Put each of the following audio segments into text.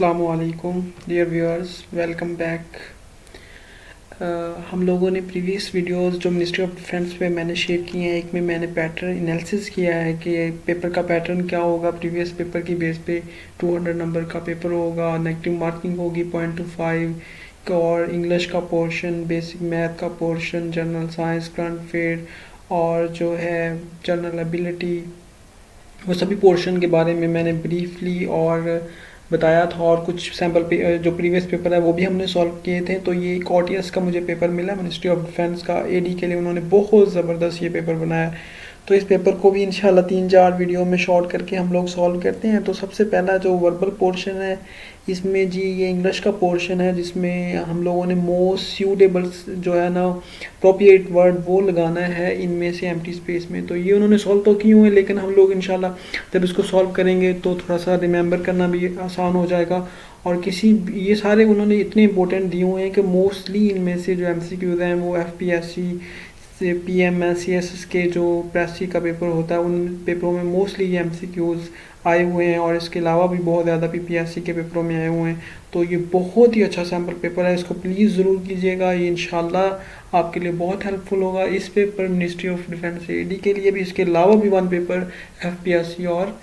अस्सलामुअलैकुम dear viewers, welcome back. हम लोगों ने प्रीवियस वीडियोस जो मिनिस्ट्री ऑफ डिफेंस पे मैंने शेयर किए हैं, एक में मैंने पैटर्न एनालिसिस किया है कि पेपर का पैटर्न क्या होगा। प्रीवियस पेपर की बेस पे 200 नंबर का पेपर होगा, नेगेटिव मार्किंग होगी 0.25 और इंग्लिश का पोर्शन, बेसिक मैथ का portion, general science, current affair और जो है जनरल एबिलिटी, वो सभी पोर्शन के बारे में मैंने ब्रीफली और बताया था। और कुछ सैम्पल पे जो प्रीवियस पेपर है वो भी हमने सॉल्व किए थे। तो ये कॉटियस का मुझे पेपर मिला मिनिस्ट्री ऑफ डिफेंस का, एडी के लिए उन्होंने बहुत ज़बरदस्त ये पेपर बनाया। तो इस पेपर को भी इंशाल्लाह 3-4 वीडियो में शॉर्ट करके हम लोग सॉल्व करते हैं। तो सबसे पहला जो वर्बल पोर्शन है इसमें जी ये इंग्लिश का पोर्शन है, जिसमें हम लोगों ने मोस्ट सूटेबल जो है ना अप्रोप्रिएट वर्ड वो लगाना है इनमें से एम्प्टी स्पेस में। तो ये उन्होंने सॉल्व तो किए हुए हैं, लेकिन हम लोग इंशाल्लाह जब इसको सॉल्व करेंगे तो थोड़ा सा रिमेंबर करना भी आसान हो जाएगा। और ये सारे उन्होंने इतने इंपॉर्टेंट दिए हुए हैं कि मोस्टली इनमें से जो एमसीक्यूज हैं वो एफपीएससी से पीएमएससीएस के जो प्रेसी का पेपर होता है उन पेपरों में मोस्टली ये एमसीक्यूज आए हुए हैं, और इसके अलावा भी बहुत ज़्यादा पीपीएससी के पेपरों में आए हुए हैं। तो ये बहुत ही अच्छा सैम्पल पेपर है, इसको प्लीज़ ज़रूर कीजिएगा, ये इंशाल्लाह आपके लिए बहुत हेल्पफुल होगा। इस paper ministry of defence AD के लिए भी, इसके अलावा भी वन पेपर एफपीएससी और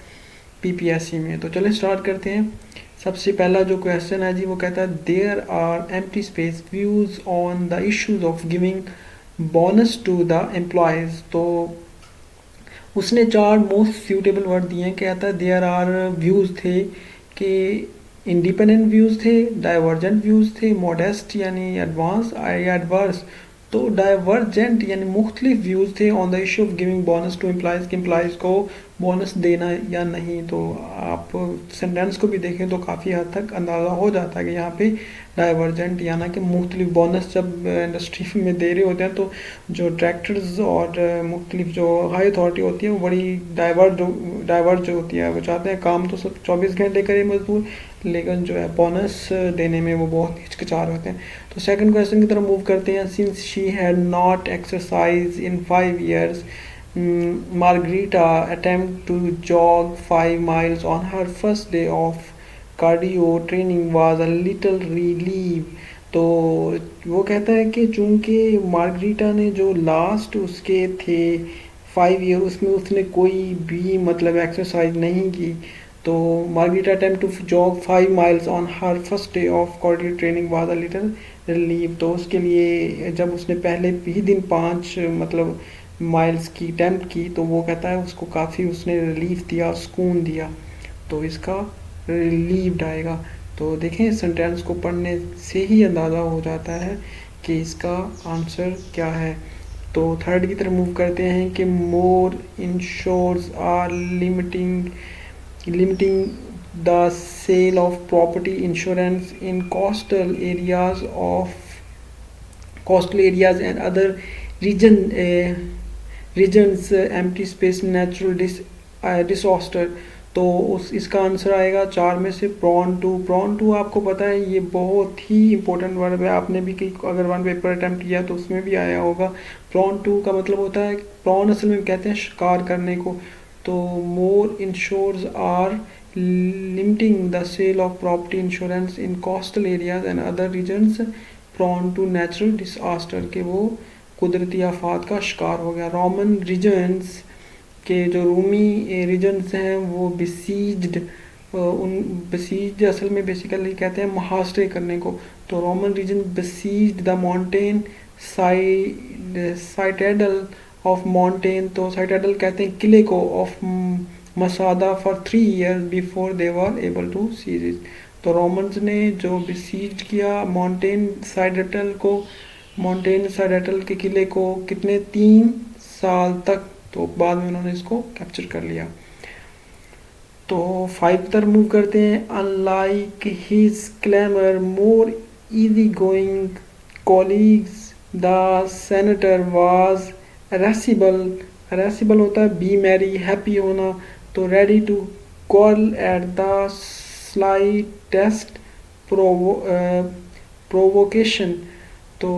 पीपीएससी में। तो चलें स्टार्ट करते हैं। सबसे पहला जो क्वेश्चन है जी वो कहता है there are empty space views on the issues of giving bonus to the employees. तो उसने 4 मोस्ट सूटेबल वर्ड दिए हैं। कहता है देयर आर व्यूज़ थे कि इंडिपेंडेंट व्यूज़ थे, डाइवर्जेंट व्यूज़ थे, मॉडेस्ट यानी एडवांस या एडवर्स। तो डाइवर्जेंट यानी मुख्तलिफ व्यूज़ थे on the issue of giving bonus to employees, कि एम्प्लॉयज़ को बोनस देना या नहीं। तो आप सेंटेंस को भी देखें तो काफ़ी हद तक अंदाज़ा हो जाता है कि यहाँ पे डाइवर्जेंट यानी कि मुख्तलिफ बोनस जब इंडस्ट्री में दे रहे होते हैं तो जो डायरेक्टर्स और मुख्तलिफ जो हाई अथॉरिटी होती है वो बड़ी डाइवर्ट जो होती है, वो चाहते हैं काम तो सब 24 घंटे करे मजदूर, लेकिन जो है बोनस देने में वो बहुत हिचकिचा रहे होते हैं। तो सेकंड क्वेश्चन की तरफ मूव करते हैं। Since she had not exercise in 5 years, Margarita attempt to jog 5 miles on her first day of cardio training was a little relief। तो वो कहता है कि चूंकि मार्गरीटा ने जो लास्ट उसके थे 5 year उसमें उसने कोई भी मतलब एक्सरसाइज नहीं की। तो Margarita attempt to jog 5 miles on her first day of cardio training was a little relief. तो उसके लिए जब उसने पहले ही दिन 5 मतलब माइल्स की अटेम्प्ट की तो वो कहता है उसको काफ़ी उसने रिलीफ दिया, सुकून दिया। तो इसका रिलीव्ड आएगा। तो देखें सेंटेंस को पढ़ने से ही अंदाज़ा हो जाता है कि इसका आंसर क्या है। तो थर्ड की तरफ मूव करते हैं कि more insurers are limiting the sale of property insurance in coastal areas and other regions empty space natural disaster। तो इसका आंसर आएगा 4 में से प्रॉन टू आपको पता है ये बहुत ही इंपॉर्टेंट वर्ब है, आपने भी कई अगर वन पेपर अटेम्प्ट किया तो उसमें भी आया होगा। प्रॉन टू का मतलब होता है, प्रॉन असल में कहते हैं शिकार करने को। तो more insurers are limiting the sale of property insurance in coastal areas and other regions prone to natural disaster, के वो कुदरती आफात का शिकार हो गया। रोमन रीजन्स के जो रूमी रीजन्स हैं वो बिसीज्ड, बिसीज्ड असल में बेसिकली कहते हैं महासरे करने को। तो Roman legion besieged the mountain citadel of mountain. तो साइटेडल कहते हैं किले को, of Masada for 3 years before they were able to seize it. तो रोमन्स ने जो बिसीज किया माउंटेन साइडेटल के किले को कितने 3 साल तक, तो बाद में उन्होंने इसको कैप्चर कर लिया। तो 5 तरफ मूव करते हैं। Unlike his calmer more easy going colleagues the senator was irascible होता है बी मैरी हैप्पी होना। तो ready to quarrel at the slightest provocation. तो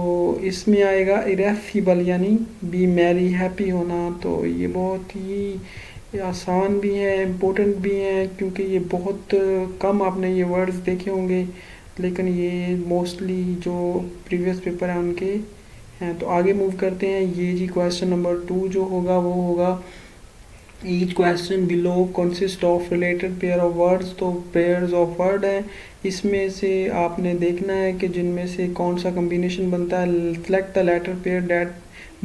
इसमें आएगा इरेसिबल यानी बी मैरी हैप्पी होना। तो ये बहुत ही ये आसान भी हैं, इम्पोर्टेंट भी हैं, क्योंकि ये बहुत कम आपने ये वर्ड्स देखे होंगे, लेकिन ये मोस्टली जो प्रीवियस पेपर हैं उनके हैं। तो आगे मूव करते हैं। ये जी क्वेश्चन नंबर 2 जो होगा वो होगा each question below consist of related pair of words. तो पेयर्स ऑफ वर्ड हैं, इसमें से आपने देखना है कि जिनमें से कौन सा कम्बिनेशन बनता है। Select the letter pair that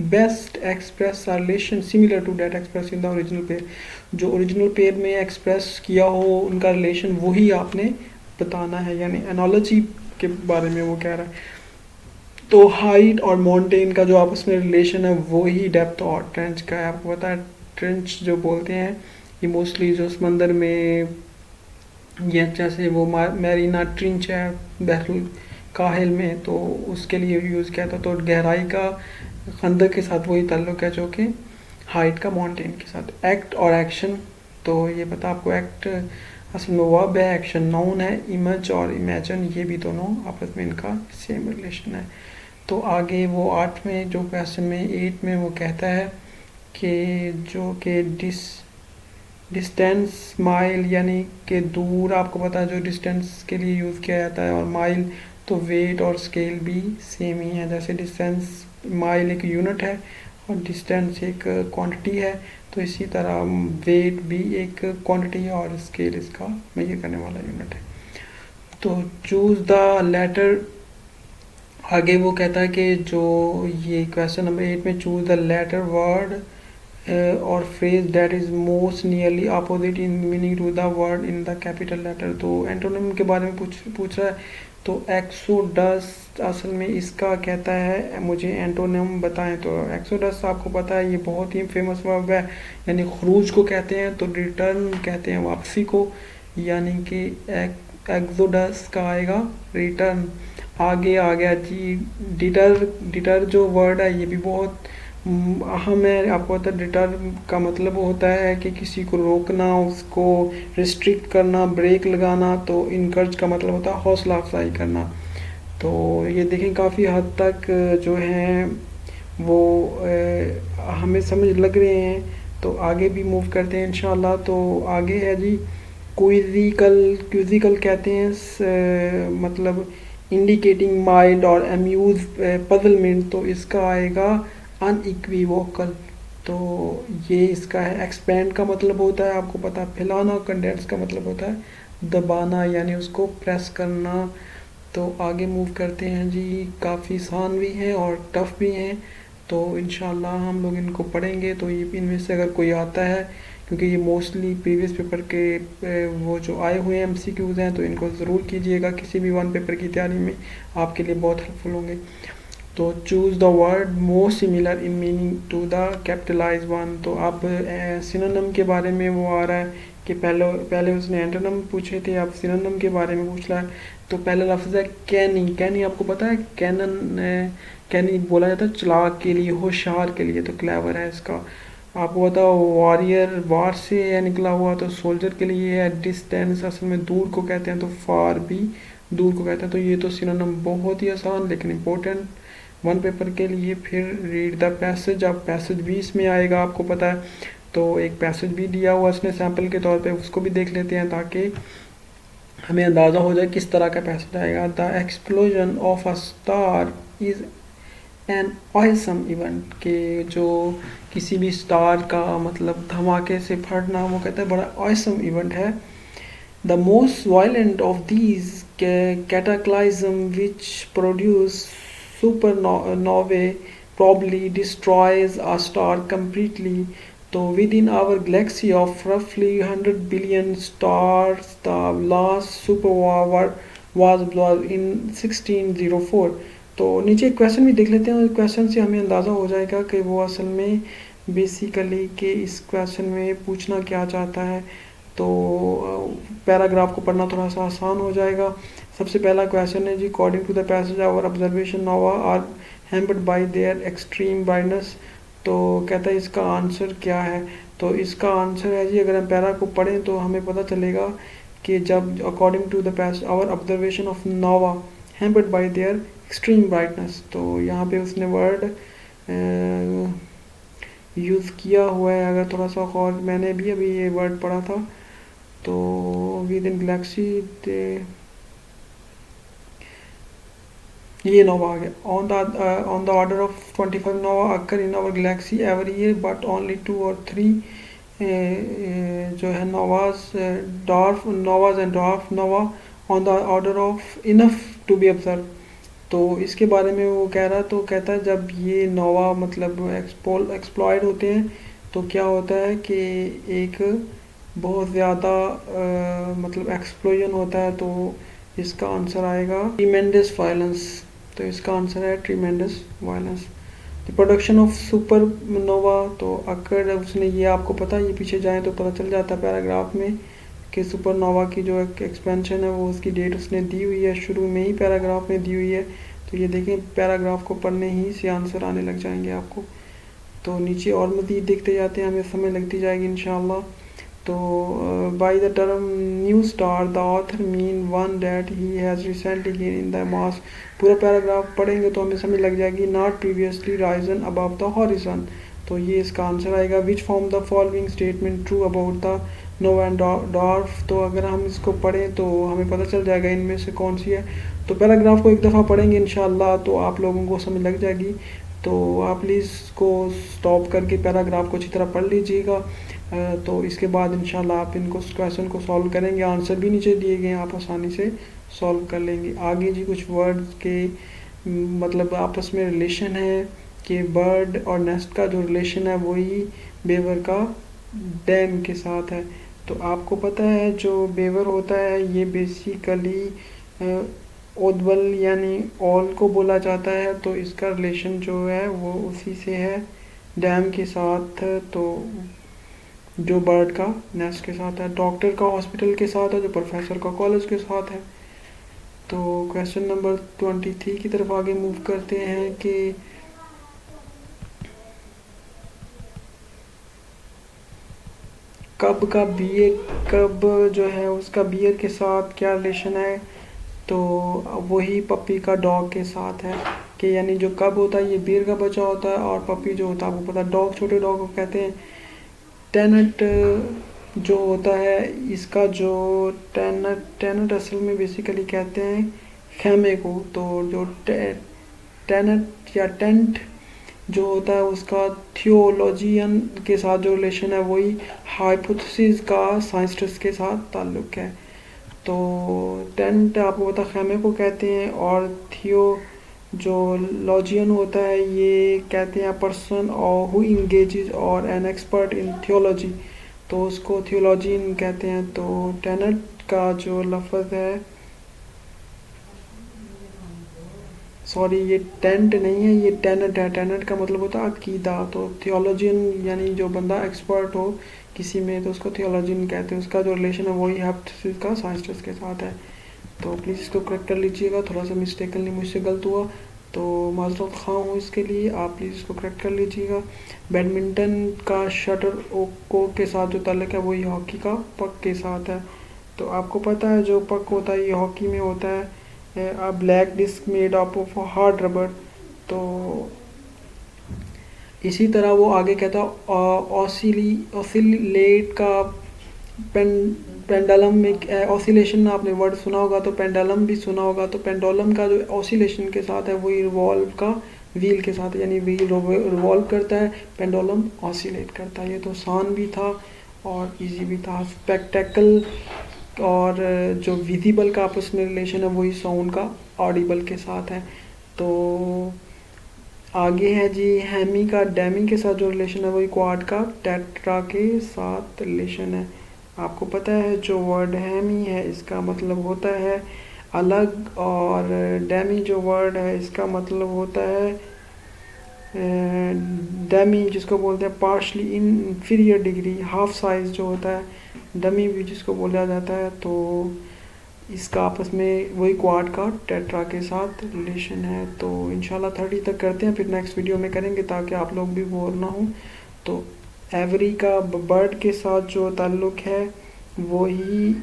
best express relation similar to that express in the original pair. जो ओरिजिनल पेयर में एक्सप्रेस किया हो उनका रिलेशन वही आपने बताना है, यानी एनालॉजी के बारे में वो कह रहा है। तो हाइट और माउंटेन का जो आपस में रिलेशन है वही डेप्थ और ट्रेंच का है। आपको पता है ट्रेंच जो बोलते हैं ये मोस्टली जो समंदर में, ये जैसे वो मैरीना ट्रेंच है बहरुल काहिल में, तो उसके लिए यूज़ किया था। तो गहराई का खंदक के साथ वही ताल्लुक है जो कि हाइट का माउंटेन के साथ। एक्ट और एक्शन, तो ये पता आपको एक्ट असल में वर्ब है, एक्शन नाउन है। इमेज और इमेजिन ये भी दोनों आपस में इनका सेम रिलेशन है। तो आगे वो 8 में जो क्वेश्चन में 8 में वो कहता है कि जो कि डिस्टेंस माइल यानी कि दूर, आपको पता है जो डिस्टेंस के लिए यूज़ किया जाता है, और माइल तो वेट और स्केल भी सेम ही है। जैसे डिस्टेंस माइल एक यूनिट है और डिस्टेंस एक क्वांटिटी है, तो इसी तरह वेट भी एक क्वांटिटी है और स्केल इसका मेजर करने वाला यूनिट है। तो चूज़ द लेटर, आगे वो कहता है कि जो ये क्वेश्चन नंबर 8 में चूज़ द लेटर वर्ड और phrase that is most nearly opposite in meaning to the word in the capital letter. तो एंटोनिम के बारे में पूछ रहा है। तो एक्सोडस असल में इसका कहता है मुझे एंटोनिम बताएं। तो एक्सोडस आपको पता है ये बहुत ही फेमस वर्ब है, यानी खरूज को कहते हैं। तो रिटर्न कहते हैं वापसी को, यानी कि एक्सोडस का आएगा रिटर्न। आगे आ गया जी डिटर। डिटर जो वर्ड है ये भी बहुत अहम है। आपको पता है डिटर का मतलब होता है कि किसी को रोकना, उसको रिस्ट्रिक्ट करना, ब्रेक लगाना। तो इनकरेज का मतलब होता है हौसला अफजाई करना। तो ये देखें काफ़ी हद तक जो है वो हमें समझ लग रहे हैं। तो आगे भी मूव करते हैं इंशाल्लाह। तो आगे है जी क्विजिकल। क्विजिकल कहते हैं मतलब इंडिकेटिंग माइल्ड और अम्यूज पजलमेंट। तो इसका आएगा अनइक्विवोकल। तो ये इसका है। एक्सपेंड का मतलब होता है आपको पता है फैलाना, कंडेंस का मतलब होता है दबाना, यानी उसको प्रेस करना। तो आगे मूव करते हैं जी। काफ़ी आसान भी हैं और टफ़ भी हैं, तो इंशाल्लाह हम लोग इनको पढ़ेंगे। तो ये इनमें से अगर कोई आता है, क्योंकि ये मोस्टली प्रीवियस पेपर के वो जो आए हुए एमसीक्यूज़ हैं, तो इनको ज़रूर कीजिएगा किसी भी वन पेपर की तैयारी में, आपके लिए बहुत हेल्पफुल होंगे। तो choose the word most similar in meaning to the capitalize one. तो अब सिनोनिम के बारे में वो आ रहा है कि पहले उसने एंटोनिम पूछे थे, अब सिनोनिम के बारे में पूछ रहा है। तो पहला लफ्ज़ है कैनी। कैनी आपको पता है कैनन, कैनी बोला जाता है चालाक के लिए, होशियार के लिए। तो क्लेवर है इसका। आपको पता वॉरियर वार से निकला हुआ, तो सोल्जर के लिए है। डिस्टेंस असल में दूर को कहते हैं, तो फार भी दूर को कहते हैं। तो ये तो सिनोनिम बहुत ही आसान लेकिन इम्पोर्टेंट वन पेपर के लिए। फिर रीड द पैसेज। अब पैसेज भी इसमें आएगा आपको पता है। तो एक पैसेज भी दिया हुआ इसने सैम्पल के तौर पे, उसको भी देख लेते हैं ताकि हमें अंदाज़ा हो जाए किस तरह का पैसेज आएगा। The explosion of a star is an awesome event. के जो किसी भी स्टार का मतलब धमाके से फटना, वो कहता है बड़ा ऑयसम इवेंट है। The most violent of these cataclysm which produce supernovae probably destroys a star completely. So within our galaxy of roughly 100 billion stars, the last supernova was in 1604. तो नीचे क्वेश्चन भी देख लेते हैं, और क्वेश्चन से हमें अंदाज़ा हो जाएगा कि वो असल में बेसिकली कि इस क्वेश्चन में पूछना क्या चाहता है। तो पैराग्राफ को पढ़ना थोड़ा सा आसान हो जाएगा। सबसे पहला क्वेश्चन है जी according to the passage our observation novae are hampered by their extreme brightness. तो कहता है इसका आंसर क्या है। तो इसका आंसर है जी, अगर हम पैरा को पढ़ें तो हमें पता चलेगा कि जब according to the passage our observation of nova hampered by their extreme brightness. तो यहाँ पे उसने वर्ड यूज़ किया हुआ है। अगर थोड़ा सा और मैंने भी अभी ये वर्ड पढ़ा था, तो विद इन गैलेक्सी ये नोवा आ गया। On the order of 25 nova occur in our galaxy every year, but only 2 or 3 जो है novas and dwarf nova on the order of enough to be observe. तो इसके बारे में वो कह रहा, तो कहता है जब ये नोवा मतलब एक्सप्लॉयड होते हैं तो क्या होता है कि एक बहुत ज़्यादा मतलब एक्सप्लोजन होता है। तो इसका आंसर आएगा ट्रीमेंडस वायलेंस। तो इसका आंसर है tremendous violence. The production of supernova तो अकर उसने ये आपको पता, ये पीछे जाएं तो पता चल जाता है पैराग्राफ में कि सुपरनोवा की जो एक एक्सपेंशन है वो उसकी डेट उसने दी हुई है, शुरू में ही पैराग्राफ में दी हुई है। तो ये देखें, पैराग्राफ को पढ़ने ही से आंसर आने लग जाएंगे आपको। तो नीचे और मज़ीद देखते जाते हैं, हमें समय लगती जाएगी इंशाल्लाह। तो by the term new star the author mean one that he has recently gain in the mass. पूरा पैराग्राफ पढ़ेंगे तो हमें समझ लग जाएगी। Not previously Ryzen above the horizon. तो ये इसका आंसर आएगा। Which form the following statement true about the Nova and dwarf. तो अगर हम इसको पढ़ें तो हमें पता चल जाएगा इनमें से कौन सी है। तो पैराग्राफ को एक दफ़ा पढ़ेंगे इंशाल्लाह तो आप लोगों को समझ लग जाएगी। तो आप प्लीज़ को स्टॉप करके पैराग्राफ को अच्छी तरह पढ़ लीजिएगा। तो इसके बाद इंशाल्लाह आप इनको क्वेश्चन को सॉल्व करेंगे। आंसर भी नीचे दिए गए हैं, आप आसानी से सॉल्व कर लेंगे। आगे जी कुछ वर्ड्स के मतलब आपस में रिलेशन है कि बर्ड और नेस्ट का जो रिलेशन है वही बेवर का डैम के साथ है। तो आपको पता है जो बेवर होता है ये बेसिकली ओदबल यानी ऑल को बोला जाता है। तो इसका रिलेशन जो है वो उसी से है, डैम के साथ। तो जो बर्ड का नेस्ट के साथ है, डॉक्टर का हॉस्पिटल के साथ है, जो प्रोफेसर का कॉलेज के साथ है। तो क्वेश्चन नंबर 23 की तरफ आगे मूव करते हैं कि कब जो है उसका बियर के साथ क्या रिलेशन है। तो वही पपी का डॉग के साथ है कि यानी जो कब होता है ये बियर का बच्चा होता है, और पपी जो होता है आपको पता डॉग, छोटे डॉग को कहते हैं। टेनेट जो होता है इसका जो टेनेट असल में बेसिकली कहते हैं खेमे को। तो जो टेनेट या टेंट जो होता है उसका थियोलॉजियन के साथ जो रिलेशन है वही हाइपोथेसिस का साइंटिस्ट के साथ ताल्लुक़ है। तो टेंट आपको पता खेमे को कहते हैं, और थियो जो लॉजियन होता है ये कहते हैं पर्सन और हु इंगेजेस और एन एक्सपर्ट इन थियोलॉजी। तो उसको थियोलॉजियन कहते हैं। तो टेनेट का जो लफ्ज़ है, सॉरी ये टेंट नहीं है, ये टेनेट है। टेनेट का मतलब होता है अकीदा। तो थियोलॉजियन यानी जो बंदा एक्सपर्ट हो किसी में तो उसको थियोलॉजियन कहते हैं। उसका जो रिलेशन है वही हाइपोथेसिस का साइंटिस्ट के साथ है। तो प्लीज़ इसको करेक्ट कर लीजिएगा, थोड़ा सा मिस्टेकनली मुझसे गलत हुआ तो माजरत ख़्वाह हूँ इसके लिए। आप प्लीज़ इसको करेक्ट कर लीजिएगा। बैडमिंटन का शटर को के साथ जो ताल्लुक़ है वही हॉकी का पक के साथ है। तो आपको पता है जो पक होता है ये हॉकी में होता है a black disc made up of hard rubber। तो इसी तरह वो आगे कहता ऑसिलेट का पेंडुलम में ऑसिलेशन आपने वर्ड सुना होगा, तो पेंडुलम भी सुना होगा। तो पेंडुलम का जो ऑसिलेशन के साथ है वही रिवॉल्व का व्हील के साथ, यानी व्हील रिवॉल्व करता है, पेंडुलम ऑसिलेट करता है। ये तो आसान भी था और इजी भी था। स्पेक्टेकल और जो विजिबल का आपस में रिलेशन है वही साउंड का ऑडिबल के साथ है। तो आगे है जी हैमी का डैमी के साथ जो रिलेशन है वही क्वाड का टेट्रा के साथ रिलेशन है। आपको पता है जो वर्ड हैमी है इसका मतलब होता है अलग, और डैमी जो वर्ड है इसका मतलब होता है डमी जिसको बोलते हैं partially inferior degree, half size जो होता है डमी भी जिसको बोला जाता है। तो इसका आपस में वही क्वाड का टेट्रा के साथ रिलेशन है। तो इंशाल्लाह 30 तक करते हैं, फिर नेक्स्ट वीडियो में करेंगे ताकि आप लोग भी बोर ना हो। तो एवरी का बर्ड के साथ जो ताल्लुक है वही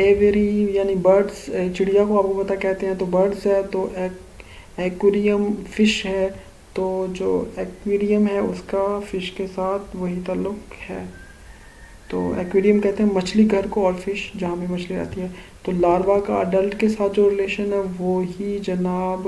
एवरी यानी बर्ड्स, चिड़िया को आपको पता कहते हैं तो बर्ड्स है। तो एक्वेरियम फिश है। तो जो एक्वेरियम है उसका फ़िश के साथ वही ताल्लुक़ है। तो एक्वेरियम कहते हैं मछली घर को और फिश जहाँ भी मछली रहती है। तो लार्वा का अडल्ट के साथ जो रिलेशन है वो ही जनाब